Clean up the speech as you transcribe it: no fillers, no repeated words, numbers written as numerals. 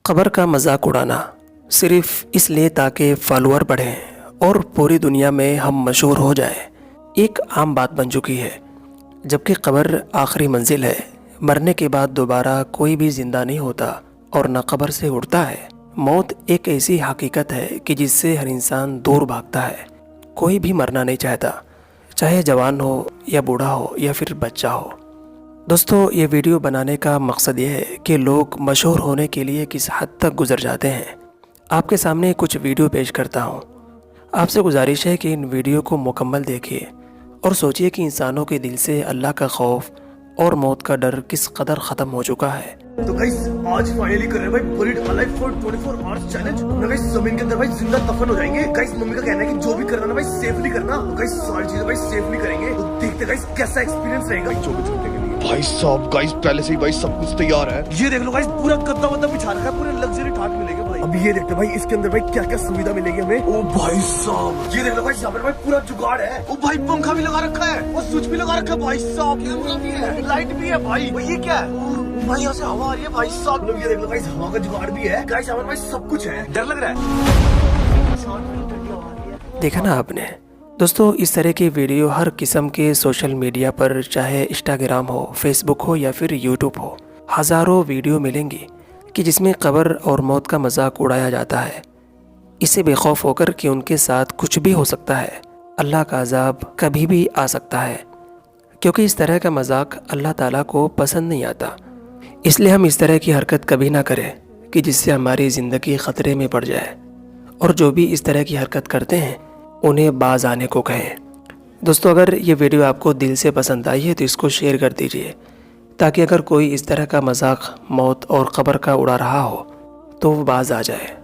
खबर का मजाक उड़ाना सिर्फ इसलिए ताकि फॉलोअर बढ़ें और पूरी दुनिया में हम मशहूर हो जाएं, एक आम बात बन चुकी है। जबकि कब्र आखिरी मंजिल है। मरने के बाद दोबारा कोई भी ज़िंदा नहीं होता और न कब्र से उठता है। मौत एक ऐसी हकीकत है कि जिससे हर इंसान दूर भागता है। कोई भी मरना नहीं चाहता, चाहे जवान हो या बूढ़ा हो या फिर बच्चा हो। दोस्तों, ये वीडियो बनाने का मकसद ये है कि लोग मशहूर होने के लिए किस हद तक गुजर जाते हैं। आपके सामने कुछ वीडियो पेश करता हूँ। आपसे गुजारिश है कि इन वीडियो को मुकम्मल देखिए और सोचिए कि इंसानों के दिल से अल्लाह का खौफ और मौत का डर किस कदर ख़त्म हो चुका है। तो गाइस आज फाइनली कर रहे हैं भाई buried alive for 24 hours challenge. Guys जमीन के अंदर भाई जिंदा दफन हो जाएंगे। गाइस मम्मी का कहना है कि जो भी करना ना भाई सेफली करना। गाइस सारी चीजें भाई सेफली करेंगे। तो देखते गाइस कैसा एक्सपीरियंस रहेगा 24 घंटे के लिए। भाई साहब गाइस पहले से ही भाई सब कुछ तैयार है। ये देख लो गाइस पूरा गद्दा वद्दा बिछा रखा है, पूरे लग्जरी ठाट मिलेंगे भाई। अब ये देखते भाई इसके अंदर भाई क्या क्या सुविधा मिलेगी हमें। ओ भाई साहब ये देख लो गाइस यहाँ पर भाई पूरा जुगाड़ है। ओ भाई पंखा भी लगा रखा है और स्विच भी लगा रखा है भाई साहब। कैमरा भी है, लाइट भी है भाई। ये क्या है भाई, यहाँ से हवा आ रही है भाई साहब। ये देख लो गाइस हवा का जुगाड़ भी है। गाइस यहाँ पर भाई सब कुछ है। डर लग रहा है। देखा ना आपने दोस्तों, इस तरह की वीडियो हर किस्म के सोशल मीडिया पर, चाहे इंस्टाग्राम हो, फेसबुक हो या फिर यूट्यूब हो, हज़ारों वीडियो मिलेंगी कि जिसमें कब्र और मौत का मजाक उड़ाया जाता है। इससे बेखौफ होकर कि उनके साथ कुछ भी हो सकता है। अल्लाह का अजाब कभी भी आ सकता है, क्योंकि इस तरह का मजाक अल्लाह ताला को पसंद नहीं आता। इसलिए हम इस तरह की हरकत कभी ना करें कि जिससे हमारी ज़िंदगी ख़तरे में पड़ जाए। और जो भी इस तरह की हरकत करते हैं उन्हें बाज आने को कहें। दोस्तों, अगर ये वीडियो आपको दिल से पसंद आई है तो इसको शेयर कर दीजिए, ताकि अगर कोई इस तरह का मजाक मौत और क़ब्र का उड़ा रहा हो तो वो बाज आ जाए।